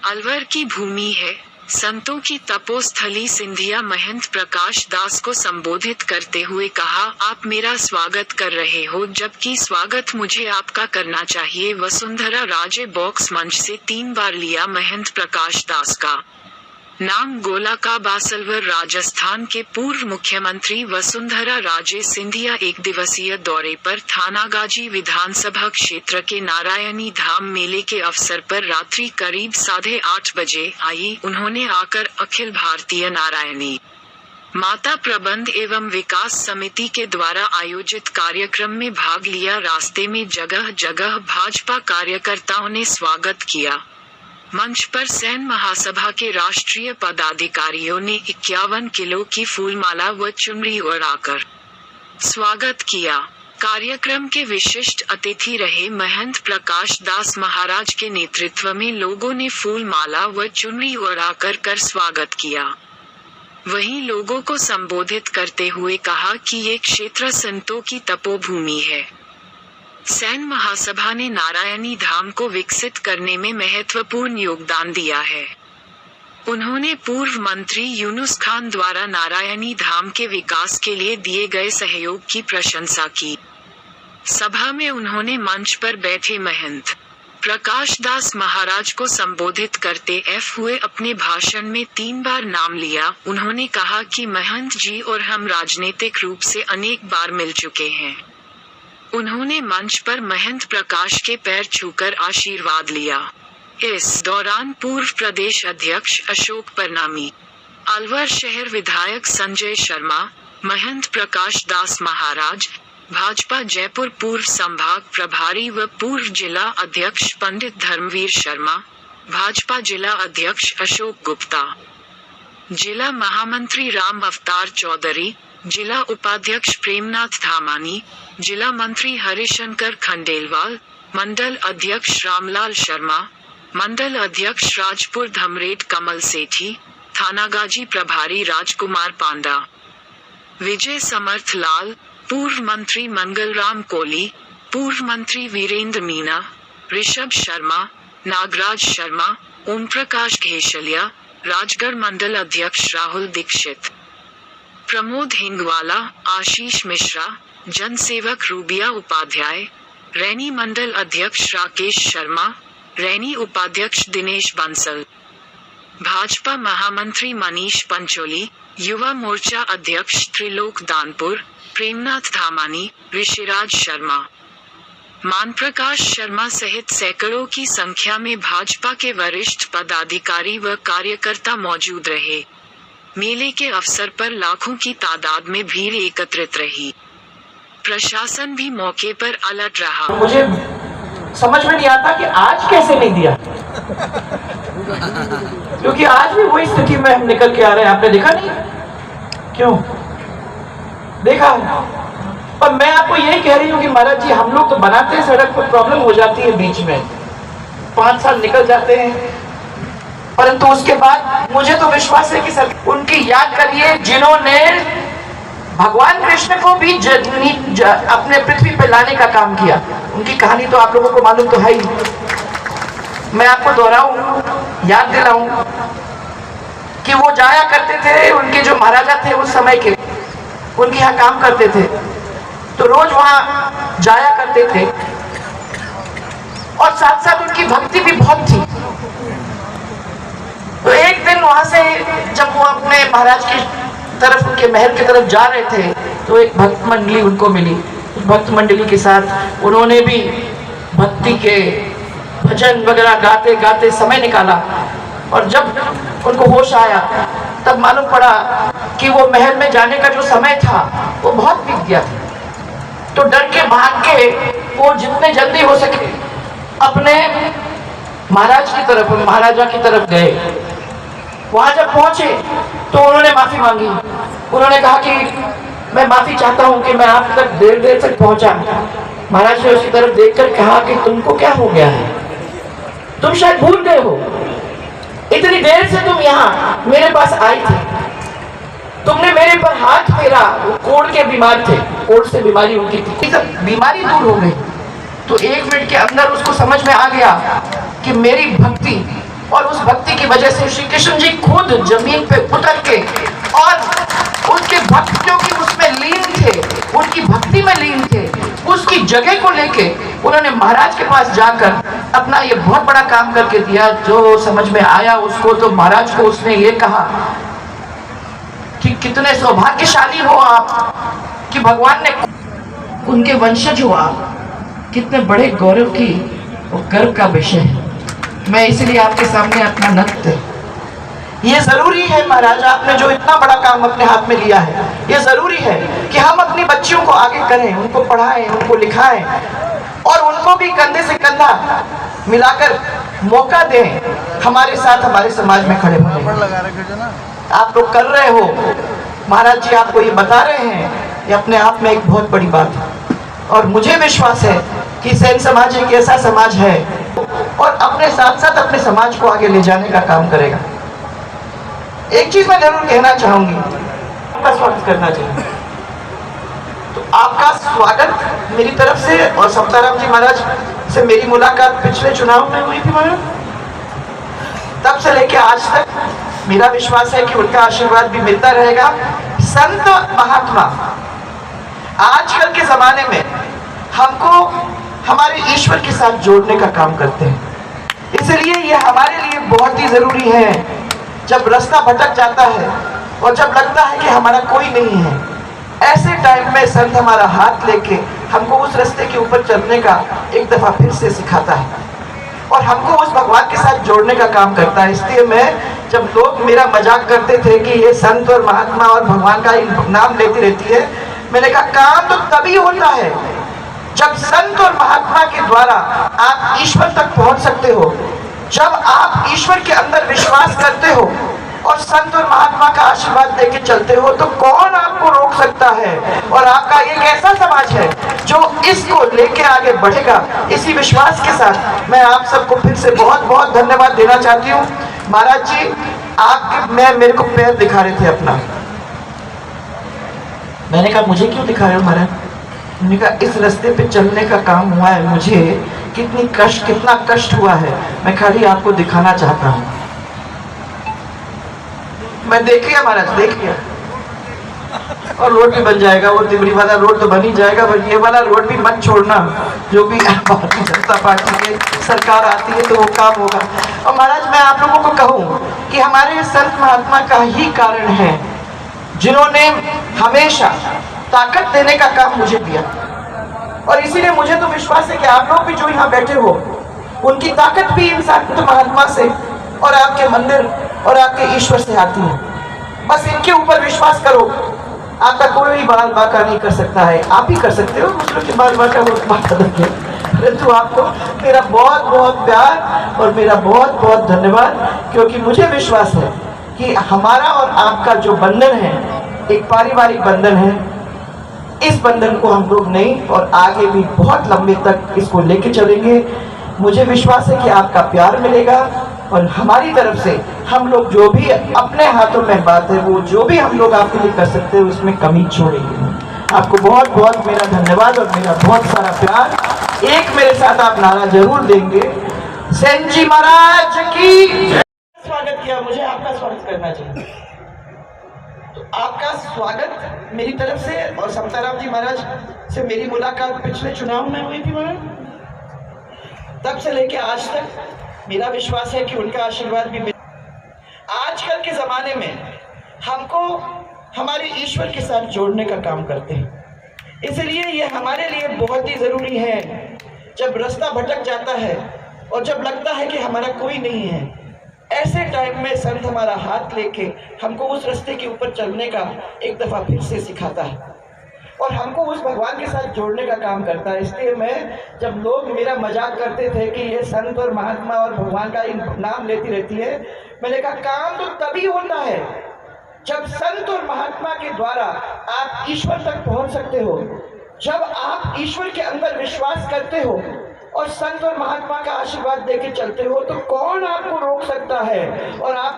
अलवर की भूमि है, संतों की तपोस्थली सिंधिया महंत प्रकाश दास को संबोधित करते हुए कहा, आप मेरा स्वागत कर रहे हो जबकि स्वागत मुझे आपका करना चाहिए। वसुंधरा राजे बॉक्स मंच से 3 बार लिया महंत प्रकाश दास का नाम। गोला का बासलवर राजस्थान के पूर्व मुख्यमंत्री वसुंधरा राजे सिंधिया 1 दिवसीय दौरे पर थानागाजी विधानसभा क्षेत्र के नारायणी धाम मेले के अवसर पर रात्रि करीब 8:30 बजे आई। उन्होंने आकर अखिल भारतीय नारायणी माता प्रबंध एवं विकास समिति के द्वारा आयोजित कार्यक्रम में भाग लिया। रास्ते में जगह जगह भाजपा कार्यकर्ताओं ने स्वागत किया। मंच पर सैन महासभा के राष्ट्रीय पदाधिकारियों ने 51 किलो की फूलमाला व चुनरी उड़ाकर स्वागत किया। कार्यक्रम के विशिष्ट अतिथि रहे महंत प्रकाश दास महाराज के नेतृत्व में लोगों ने फूलमाला व चुनरी उड़ाकर स्वागत किया। वहीं लोगों को संबोधित करते हुए कहा कि ये क्षेत्र संतों की तपोभूमि है। सैन महासभा ने नारायणी धाम को विकसित करने में महत्वपूर्ण योगदान दिया है। उन्होंने पूर्व मंत्री यूनुस खान द्वारा नारायणी धाम के विकास के लिए दिए गए सहयोग की प्रशंसा की। सभा में उन्होंने मंच पर बैठे महंत प्रकाश दास महाराज को संबोधित करते हुए अपने भाषण में 3 बार नाम लिया। उन्होंने कहा कि महंत जी और हम राजनीतिक रूप से अनेक बार मिल चुके हैं। उन्होंने मंच पर महंत प्रकाश के पैर छूकर आशीर्वाद लिया। इस दौरान पूर्व प्रदेश अध्यक्ष अशोक परनामी, अलवर शहर विधायक संजय शर्मा, महंत प्रकाश दास महाराज, भाजपा जयपुर पूर्व संभाग प्रभारी व पूर्व जिला अध्यक्ष पंडित धर्मवीर शर्मा, भाजपा जिला अध्यक्ष अशोक गुप्ता, जिला महामंत्री राम अवतार चौधरी, जिला उपाध्यक्ष प्रेमनाथ धामानी, जिला मंत्री हरिशंकर खंडेलवाल, मंडल अध्यक्ष रामलाल शर्मा, मंडल अध्यक्ष राजपुर धमरेट कमल सेठी, थानागाजी प्रभारी राजकुमार पांडा, विजय समर्थ लाल, पूर्व मंत्री मंगलराम कोली, पूर्व मंत्री वीरेंद्र मीना, ऋषभ शर्मा, नागराज शर्मा, ओम प्रकाश घेशलिया, राजगढ़ मंडल अध्यक्ष राहुल दीक्षित, प्रमोद हिंगवाला, आशीष मिश्रा, जनसेवक रूबिया उपाध्याय, रैनी मंडल अध्यक्ष राकेश शर्मा, रैनी उपाध्यक्ष दिनेश बंसल, भाजपा महामंत्री मनीष पंचोली, युवा मोर्चा अध्यक्ष त्रिलोक दानपुर, प्रेमनाथ धामानी, ऋषिराज शर्मा, मानप्रकाश शर्मा सहित सैकड़ों की संख्या में भाजपा के वरिष्ठ पदाधिकारी व कार्यकर्ता मौजूद रहे। मेले के अवसर पर लाखों की तादाद में भीड़ एकत्रित रही। प्रशासन भी मौके पर अलर्ट रहा। मुझे समझ में नहीं आता कि आज कैसे नहीं दिया, क्योंकि आज भी वही स्थिति में हम निकल के आ रहे हैं। आपने देखा नहीं? क्यों देखा? पर मैं आपको यही कह रही हूँ कि महाराज जी, हम लोग तो बनाते हैं सड़क पर, प्रॉब्लम हो जाती है बीच में, 5 साल निकल जाते हैं, परंतु उसके बाद मुझे तो विश्वास है कि सर उनकी याद करिए जिन्होंने भगवान कृष्ण को भी अपने पृथ्वी पर लाने का काम किया। उनकी कहानी तो आप लोगों को मालूम तो है ही। मैं आपको दोहराऊं, याद दिलाऊं कि वो जाया करते थे, उनके जो महाराजा थे उस समय के, उनके यहाँ काम करते थे, तो रोज वहां जाया करते थे और साथ साथ उनकी भक्ति भी बहुत थी। तो एक दिन वहां से जब वो अपने महाराज की तरफ, उनके महल की तरफ जा रहे थे, तो एक भक्त मंडली उनको मिली। उस भक्त मंडली के साथ उन्होंने भी भक्ति के भजन वगैरह गाते गाते समय निकाला, और जब उनको होश आया तब मालूम पड़ा कि वो महल में जाने का जो समय था वो बहुत बीत गया था। तो डर के भाग के वो जितने जल्दी हो सके अपने महाराज की तरफ, महाराजा की तरफ गए। वहां जब पहुंचे तो उन्होंने माफी मांगी। उन्होंने कहा कि मैं माफी चाहता हूं कि मैं आप तक देर तक पहुंचा। महाराज ने उसकी तरफ देखकर कहा कि तुमको क्या हो गया है, तुम शायद भूल गए हो, इतनी देर से तुम यहाँ मेरे पास आई थी, तुमने मेरे पर हाथ फेरा। वो कोढ़ के बीमार थे, कोढ़ से बीमारी उनकी थी, सब बीमारी दूर हो गई। तो 1 मिनट के अंदर उसको समझ में आ गया कि मेरी भक्ति और उस भक्ति की वजह से श्री कृष्ण जी खुद जमीन पे उतर के और उनके भक्त जो कि उसमें लीन थे, उनकी भक्ति में लीन थे, उसकी जगह को लेके उन्होंने महाराज के पास जाकर अपना ये बहुत बड़ा काम करके दिया। जो समझ में आया उसको, तो महाराज को उसने ये कहा कि कितने सौभाग्यशाली हो आप कि भगवान ने उनके वंशज हो आप, कितने बड़े गौरव की और गर्व का विषय है। मैं इसलिए आपके सामने अपना नृत्य, ये जरूरी है महाराज, आपने जो इतना बड़ा काम अपने हाथ में लिया है, ये जरूरी है कि हम अपनी बच्चियों को आगे करें, उनको पढ़ाएं, उनको लिखाएं और उनको भी कंधे से कंधा मिलाकर मौका दें हमारे साथ हमारे समाज में खड़े होने। आप लोग कर रहे हो, महाराज जी आपको ये बता रहे हैं, ये अपने आप में एक बहुत बड़ी बात है। और मुझे विश्वास है कि सेन समाज एक ऐसा समाज है और अपने साथ साथ अपने समाज को आगे ले जाने का काम करेगा। एक चीज मैं जरूर कहना चाहूंगी, आपका स्वागत करना चाहिए। तो आपका स्वागत मेरी तरफ से, और समताराम जी महाराज से मेरी मुलाकात पिछले चुनाव में हुई थी महाराज, तब से लेके आज तक मेरा विश्वास है कि उनका आशीर्वाद भी मिलता रहेगा। संत महात्मा आजकल के जमाने में हमको हमारे ईश्वर के साथ जोड़ने का काम करते हैं, इसलिए ये हमारे लिए बहुत ही जरूरी है। जब रास्ता भटक जाता है और जब लगता है कि हमारा कोई नहीं है, ऐसे टाइम में संत हमारा हाथ लेके हमको उस रास्ते के ऊपर चलने का एक दफा फिर से सिखाता है और हमको उस भगवान के साथ जोड़ने का काम करता है। इसलिए मैं, जब लोग मेरा मजाक करते थे कि ये संत और महात्मा और भगवान का नाम लेती रहती है, मैंने कहा काम तो तभी होता है जब संत और महात्मा के द्वारा आप ईश्वर तक पहुंच सकते हो, जब आप ईश्वर के अंदर विश्वास करते हो और संत और महात्मा का आशीर्वाद लेके चलते हो, तो कौन आपको रोक सकता है। और आपका एक ऐसा समाज है जो इसको लेके आगे बढ़ेगा। इसी विश्वास के साथ मैं आप सबको फिर से बहुत बहुत धन्यवाद देना चाहती हूँ। महाराज जी आपके, मेरे को पैर दिखा रहे थे अपना, मैंने कहा मुझे क्यों दिखा रहे हो महाराज? उन्होंने कहा इस रास्ते पे चलने का काम हुआ है, मुझे कितना कष्ट हुआ है, मैं खाली आपको दिखाना चाहता हूँ। मैं देख लिया महाराज, देख लिया, और रोड भी बन जाएगा, वो तिबरी वाला रोड तो बन ही जाएगा, पर ये वाला रोड भी मत छोड़ना। जो भी भारतीय जनता पार्टी की सरकार आती है तो वो काम होगा। और महाराज मैं आप लोगों को कहूँ कि हमारे संत महात्मा का ही कारण है जिन्होंने हमेशा ताकत देने का काम मुझे दिया, और इसीलिए मुझे तो विश्वास है कि आप लोग भी जो यहाँ बैठे हो, उनकी ताकत भी इन संत महात्मा से और आपके मंदिर और आपके ईश्वर से आती है। बस इनके ऊपर विश्वास करो, आपका कोई भी बाल बाका नहीं कर सकता है। आप ही कर सकते हो, दूसरों के बाल बाका वो बात अलग है, परंतु आपको मेरा बहुत बहुत प्यार और मेरा बहुत बहुत धन्यवाद, क्योंकि मुझे विश्वास है कि हमारा और आपका जो बंधन है एक पारिवारिक बंधन है। इस बंधन को हम लोग नहीं और आगे भी बहुत लंबे तक इसको लेके चलेंगे। मुझे विश्वास है कि आपका प्यार मिलेगा और हमारी तरफ से हम लोग जो भी अपने हाथों में बात है, वो जो भी हम लोग आपके लिए कर सकते हैं, उसमें कमी छोड़ेंगे। आपको बहुत बहुत मेरा धन्यवाद और मेरा बहुत सारा प्यार। एक मेरे साथ आप नारा जरूर देंगे, सेन जी महाराज की स्वागत किया, मुझे आपका स्वागत करना चाहिए। तो आपका स्वागत मेरी तरफ से, और समताराम जी महाराज से मेरी मुलाकात पिछले चुनाव में हुई थी महाराज, तब से लेके आज तक मेरा विश्वास है कि उनका आशीर्वाद भी आजकल के जमाने में हमको हमारे ईश्वर के साथ जोड़ने का काम करते हैं, इसलिए ये हमारे लिए बहुत ही जरूरी है। जब रास्ता भटक जाता है और जब लगता है कि हमारा कोई नहीं है, ऐसे टाइम में संत हमारा हाथ लेके हमको उस रास्ते के ऊपर चलने का एक दफा फिर से सिखाता है और हमको उस भगवान के साथ जोड़ने का काम करता है। इसलिए मैं, जब लोग मेरा मजाक करते थे कि ये संत और महात्मा और भगवान का नाम लेती रहती है, मैंने कहा काम तो तभी होता है जब संत और महात्मा के द्वारा आप ईश्वर तक पहुंच सकते हो, जब आप ईश्वर के अंदर विश्वास करते हो और संत और महात्मा का आशीर्वाद देके चलते हो, तो कौन आपको रोक सकता है। और आप